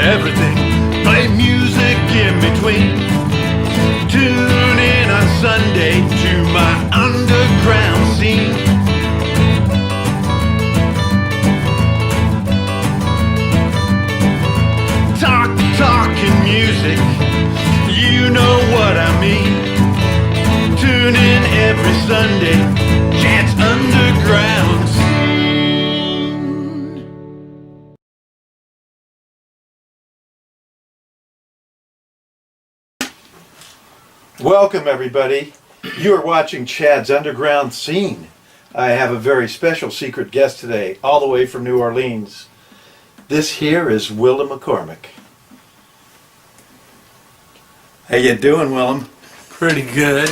everything. Play music in between. Tune in on Sunday to my underground scene. Talking music, you know what I mean. Tune in every Sunday, Chad's Underground Scene. Welcome everybody. You are watching Chad's Underground Scene. I have a very special secret guest today, all the way from New Orleans. This here is Willem McCormick. How you doing, Willem? Pretty good.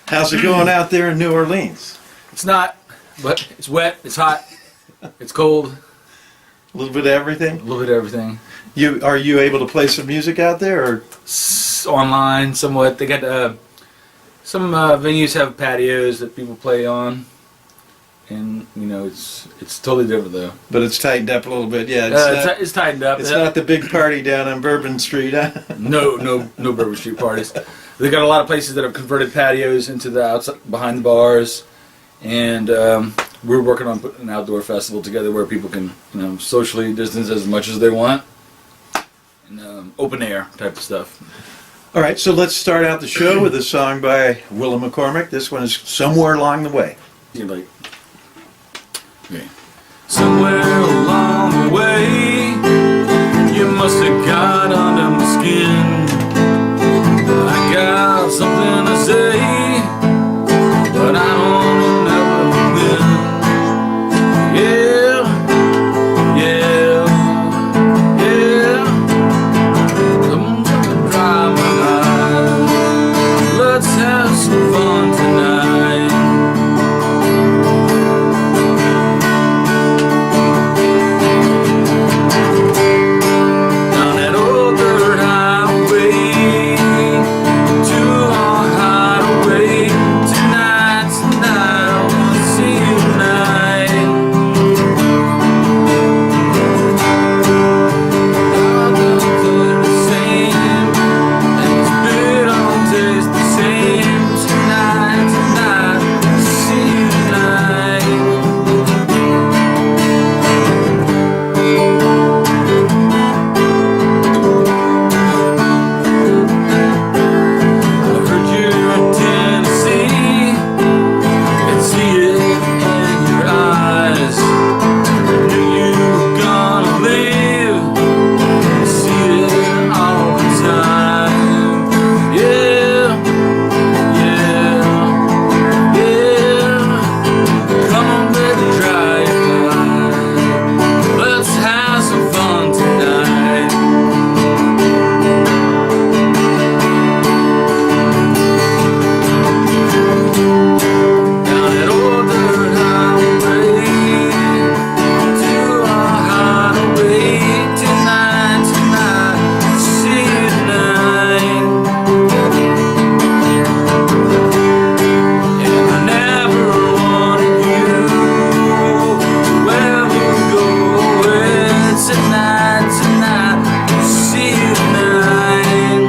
How's it going out there in New Orleans? It's not, but it's wet, it's hot, it's cold. A little bit of everything? A little bit of everything. Are you able to play some music out there? Or? Online, somewhat. They got some venues have patios that people play on, and you know it's totally different though. But it's tightened up a little bit, yeah. It's tightened up. It's not the big party down on Bourbon Street, huh? No Bourbon Street parties. They got a lot of places that have converted patios into the outside behind the bars, and we're working on putting an outdoor festival together where people can socially distance as much as they want, and open air type of stuff. All right, so let's start out the show with a song by Willem McCormick. This one is Somewhere Along the Way. You're like, okay. Somewhere along the way, you must have got under my skin. I got something to say, but I don't never win. Yeah, yeah, yeah. I'm gonna dry my eyes. Let's have some fun tonight. Down that old dirt highway to our hideaway tonight, tonight. I wanna see you tonight. Our guns are the same, and this beer don't taste the same. Tonight, tonight, I see you tonight. I heard you're in Tennessee, and see it in your eyes. Knew you were gonna leave, see it all the time. Yeah, yeah, yeah. Come on, baby, dry your eyes. Let's have some fun tonight. Down that old dirt highway to our hideaway tonight, tonight. See you tonight. And I never wanted you to ever go away. Tonight, tonight. See you tonight.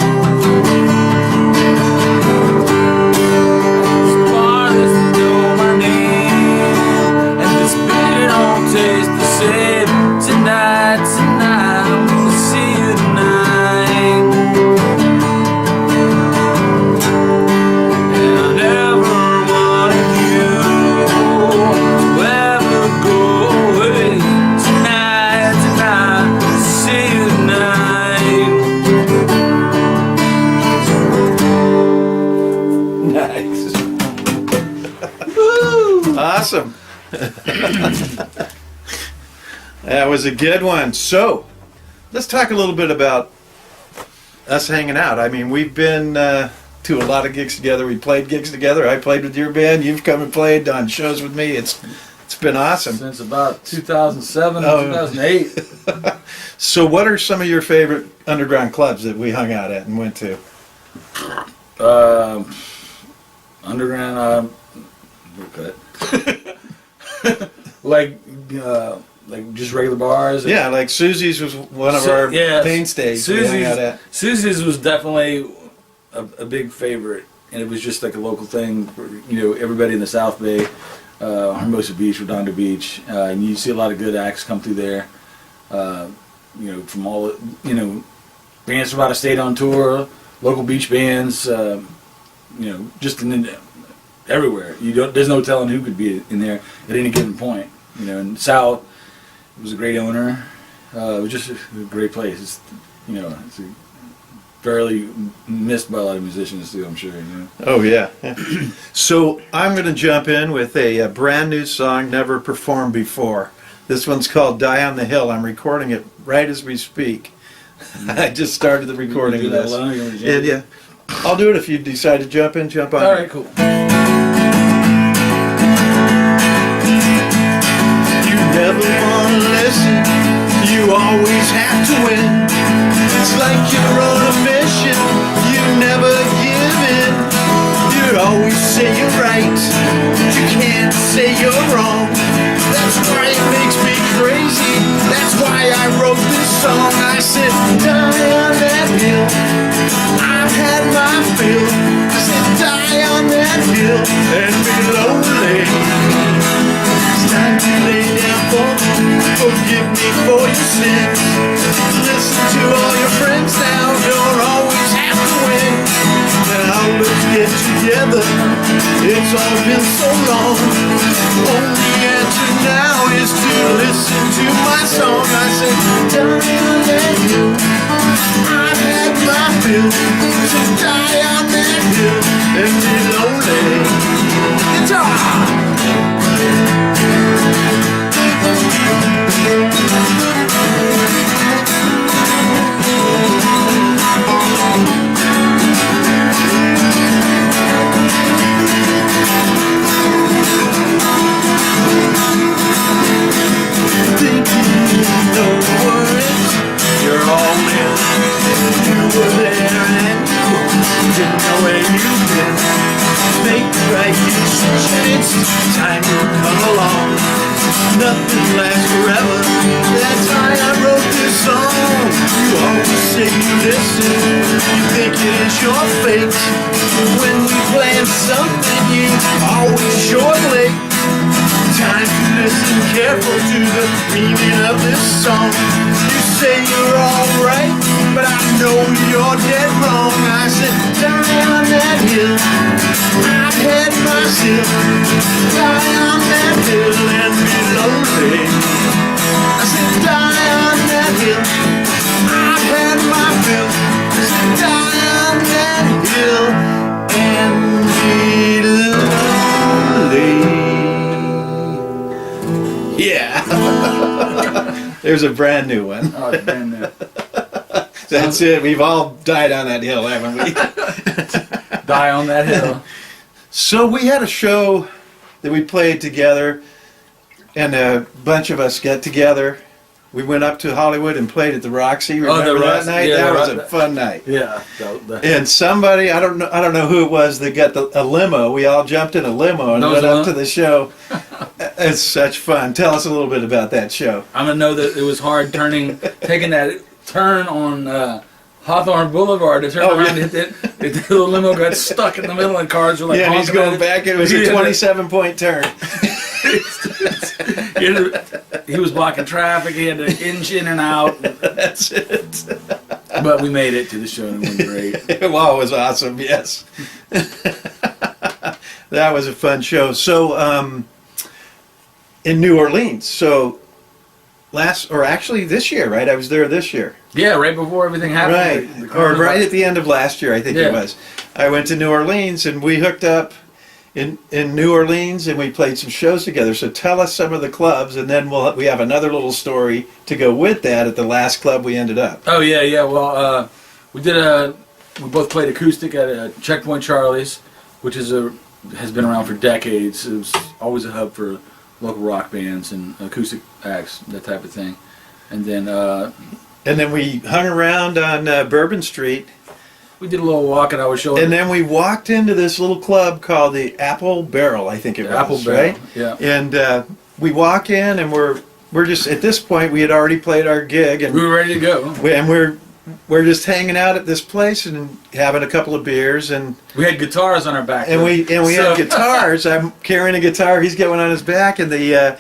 This bar doesn't know my name, and this beer don't taste the same. Tonight, tonight, I'm gonna see you tonight. And I never wanted you to ever go away. Tonight, tonight, see you tonight. Nice. Awesome. That was a good one. So, let's talk a little bit about us hanging out. I mean, we've been to a lot of gigs together. We played gigs together. I played with your band. You've come and played on shows with me. It's been awesome. Since about 2007, Oh. 2008. So, what are some of your favorite underground clubs that we hung out at and went to? Underground, like like just regular bars? Yeah, like Susie's was one of our mainstays. we hung out at. Susie's was definitely a big favorite, and it was just like a local thing for, everybody in the South Bay, Hermosa Beach, Redondo Beach, and you see a lot of good acts come through there. From all bands from out of state on tour, local beach bands, just everywhere. There's no telling who could be in there at any given point. And Sal was a great owner. It was just a great place. It's fairly missed by a lot of musicians too, I'm sure. Oh yeah. So I'm going to jump in with a brand new song never performed before. This one's called "Die on the Hill." I'm recording it right as we speak. I just started the recording of this. Yeah, I'll do it if you decide to jump in. Jump on. All right, cool. You never want to listen. You always have to win. It's like you're on a mission. You never give in. You always say you're right, but you can't say you're wrong. That's why it makes me crazy. That's why I wrote this song. I said, die on that hill. I've had my fill. I said, die on that hill and be lonely. It's time to lay down for me. Forgive me for your sins. Listen to all your friends now. Don't always have to win. Now let's get together. It's all been so long. Only answer now is to listen to my song. I said, die on that hill. I've had my fill. So die on that hill and be lonely. Guitar! You're all in. You were there and you didn't know where you've been. Make the right decision. It's time to come along. Nothing lasts forever. That's why I wrote this song. You always say you listen. You think it is your fate. When we plan something, you always sure late. Time to listen careful to the meaning of this song. You say you're alright, but I know you're dead wrong. I said, die on that hill. I've had my fill. Die on that hill and be lonely. I said, die on that hill. I've had my fill. I said, die on that hill and be lonely. Yeah. There's a brand new one. Oh, it's brand new. That's it. We've all died on that hill, haven't we? Die on that hill. So we had a show that we played together, and a bunch of us got together. We went up to Hollywood and played at the Roxy. Remember that night? Yeah, that was a fun night. Yeah. And somebody, I don't know who it was, that got a limo. We all jumped in a limo and went up to the show. It's such fun. Tell us a little bit about that show. I'm gonna know that it was hard taking that turn on Hawthorne Boulevard to turn around and hit it. The limo got stuck in the middle and cars were like, yeah, he's going back. It was a 27-point turn. He was blocking traffic. He had to inch in and out. That's it. But we made it to the show and it went great. Wow, it was awesome. Yes. That was a fun show. So, in New Orleans. So, this year, right? I was there this year. Yeah, right before everything happened. Right. Or right at the end of last year, I think it was. I went to New Orleans and we hooked up in New Orleans and we played some shows together. So tell us some of the clubs, and then we have another little story to go with that at the last club we ended up. Oh yeah. Well, we both played acoustic at Checkpoint Charlie's, which has been around for decades. It was always a hub for local rock bands and acoustic acts, that type of thing. And then we hung around on Bourbon Street. We did a little walk, and I was showing. And then we walked into this little club called the Apple Barrel, I think it was. Apple Barrel, right? Yeah. And we walk in, and we're we're just at this point we had already played our gig, and We were ready to go. we're just hanging out at this place and having a couple of beers, and We had guitars on our back. we So- had guitars. I'm carrying a guitar. He's got one on his back, and the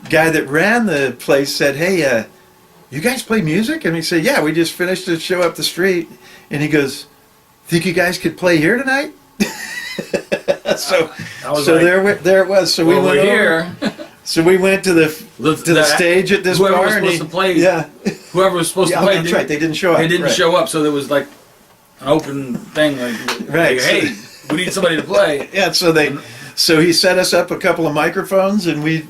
guy that ran the place said, "Hey, you guys play music?" And we said, "Yeah, we just finished a show up the street." And he goes, "Think you guys could play here tonight?" So I was so like, there it was. So well, we went we're over. here. So we went to the The- stage at this whoever bar. was and supposed to play. Yeah, Whoever was supposed yeah, to play. that's right. They didn't show up. They didn't Right. show up, so there was like an open thing. Like, Right. hey, we need somebody to play. Yeah, so he set us up a couple of microphones, and we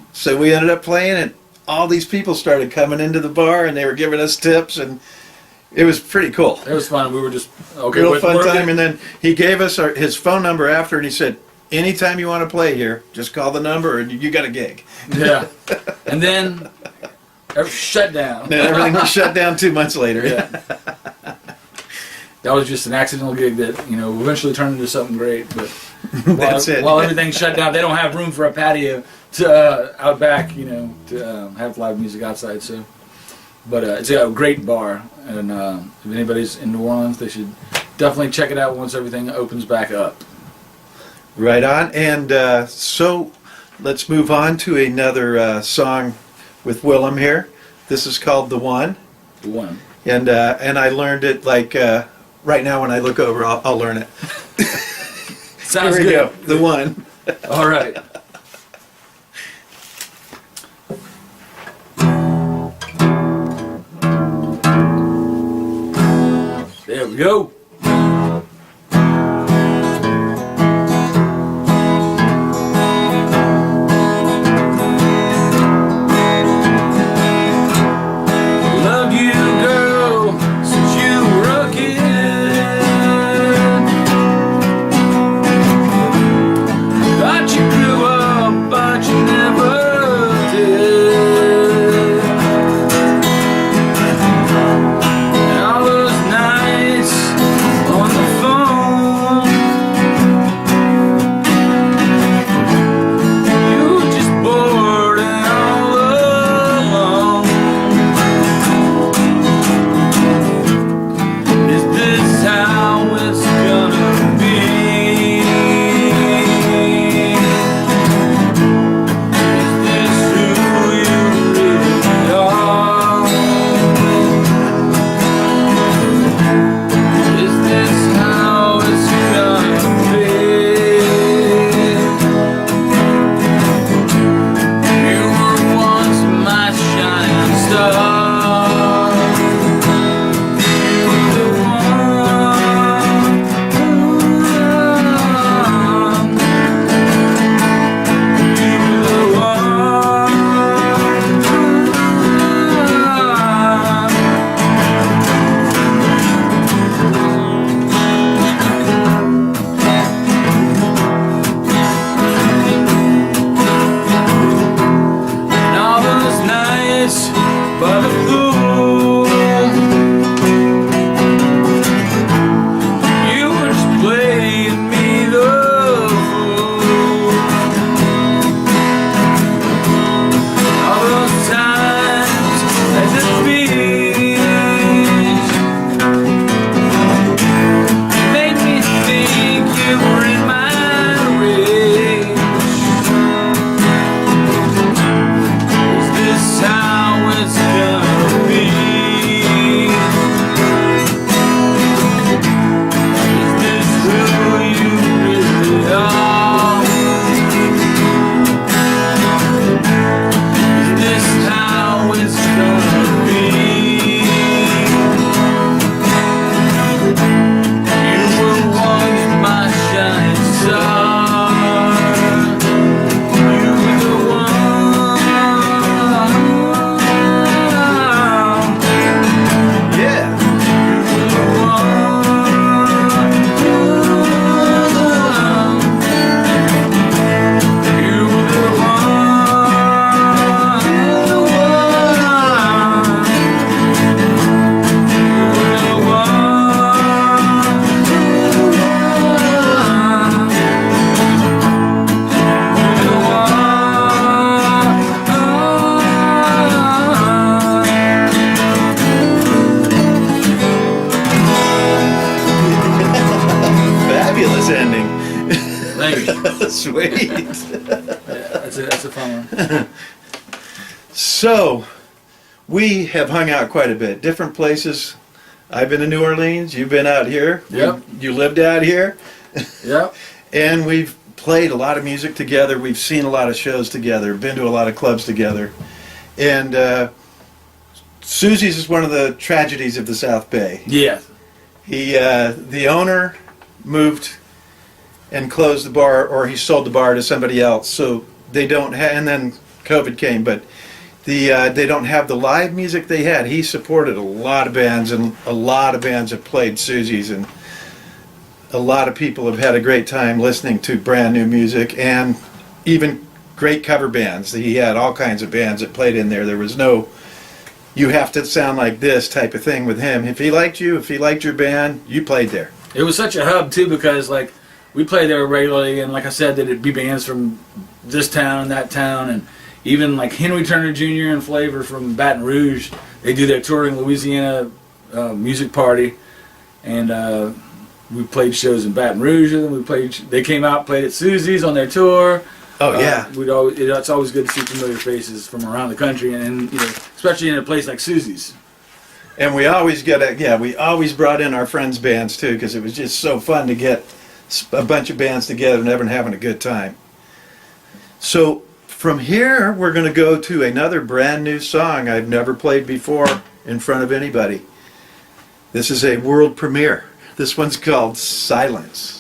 ended up playing, and all these people started coming into the bar, and they were giving us tips, and it was pretty cool. It was fun. We were just okay. Real what- fun what are time. we- And then he gave us his phone number after, and he said, "Anytime you want to play here, just call the number, and you got a gig." Yeah, and then shut down. And then everything was shut down 2 months later. Yeah. That was just an accidental gig that eventually turned into something great. But That's it. While everything's shut down, they don't have room for a patio to out back. To have live music outside. So, but it's a great bar, and if anybody's in New Orleans, they should definitely check it out once everything opens back up. Right on. And so let's move on to another song with Willem here. This is called "The One," The one. and I learned it like right now. When I look over, I'll learn it. Sounds Here we good. go. "The One." All right. There we go. Loved you, girl, since you were a kid. Thought you grew up, but you never did. And all those nights ending. Thank you. Sweet. Yeah, that's a fun one. So, we have hung out quite a bit. Different places. I've been to New Orleans. You've been out here. Yep. You lived out here. Yep. And we've played a lot of music together. We've seen a lot of shows together. Been to a lot of clubs together. And Susie's is one of the tragedies of the South Bay. Yeah. The owner moved and closed the bar, or he sold the bar to somebody else. So they don't have, and then COVID came, but they don't have the live music they had. He supported a lot of bands, and a lot of bands have played Susie's, and a lot of people have had a great time listening to brand new music, and even great cover bands. He had all kinds of bands that played in there. There was no, you have to sound like this type of thing with him. If he liked you, if he liked your band, you played there. It was such a hub too, because like we played there regularly, and like I said, there'd be bands from this town, that town, and even like Henry Turner Jr. and Flavor from Baton Rouge. They do their touring Louisiana music party, and we played shows in Baton Rouge. And they came out, played at Susie's on their tour. Oh yeah. It's always good to see familiar faces from around the country, and you know, especially in a place like Susie's. And we always we always brought in our friends' bands too, because it was just so fun to get a bunch of bands together and everyone having a good time. So from here, we're going to go to another brand new song I've never played before in front of anybody. This is a world premiere. This one's called Silence.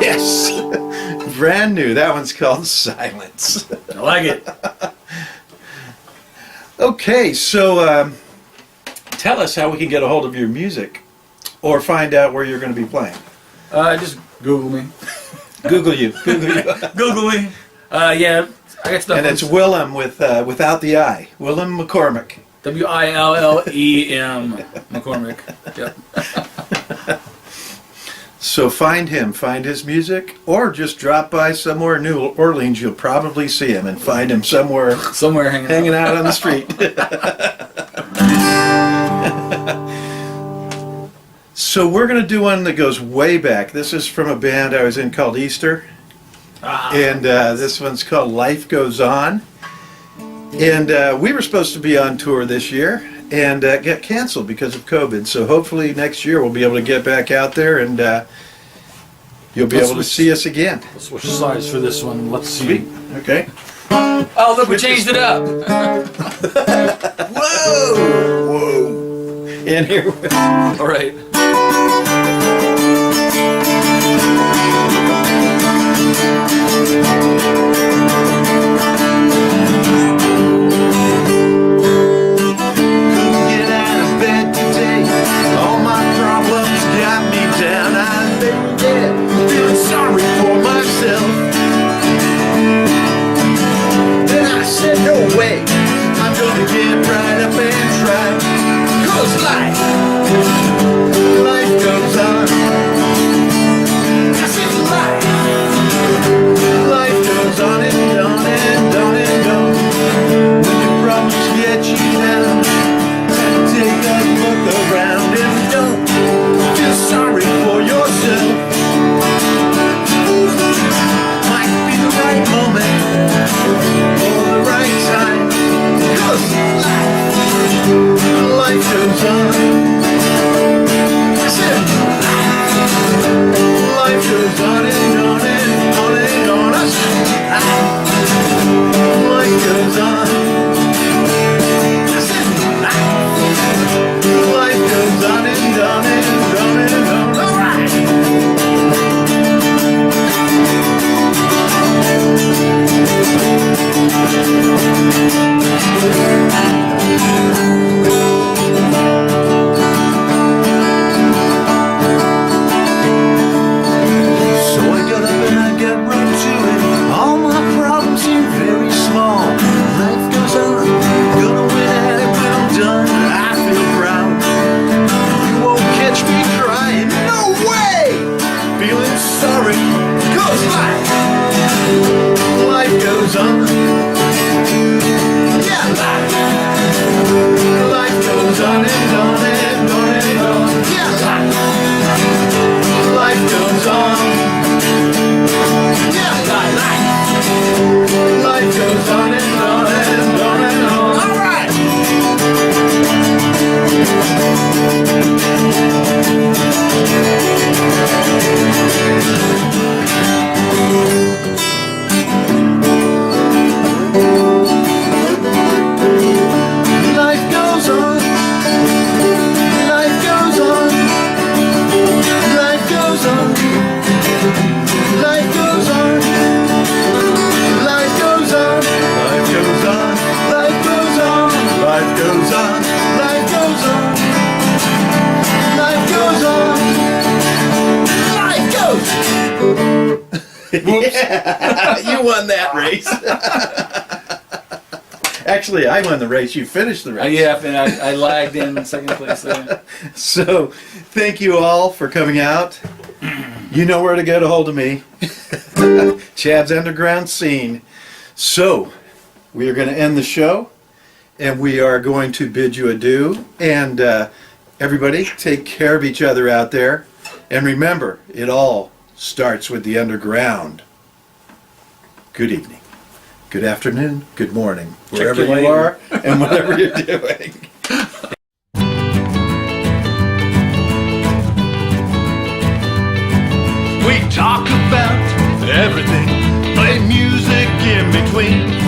Yes. brand new. That one's called Silence. I like it. Okay, so tell us how we can get a hold of your music or find out where you're going to be playing. Just Google me. Google you. Google me. Yeah, I got stuff. And it's Willem without the I. Willem McCormick. Willem McCormick. Yep. So find him, find his music, or just drop by somewhere in New Orleans. You'll probably see him and find him somewhere Hanging out on the street. So we're going to do one that goes way back. This is from a band I was in called Easter. And this one's called Life Goes On. And we were supposed to be on tour this year and get canceled because of COVID. So hopefully next year we'll be able to get back out there and you'll be able to see us again. Let's switch sides for this one. Let's see. Sweet. Okay. Oh, look, we changed it up. Whoa! And here. All right. Yeah, you won that race. Actually, I won the race. You finished the race. Yeah, and I lagged in second place there. So, thank you all for coming out. You know where to get a hold of me. Chad's Underground Scene. So, we are going to end the show, and we are going to bid you adieu. And everybody, take care of each other out there. And remember, it all starts with the underground. Good evening, good afternoon, good morning, wherever you are and whatever you're doing. We talk about everything, play music in between.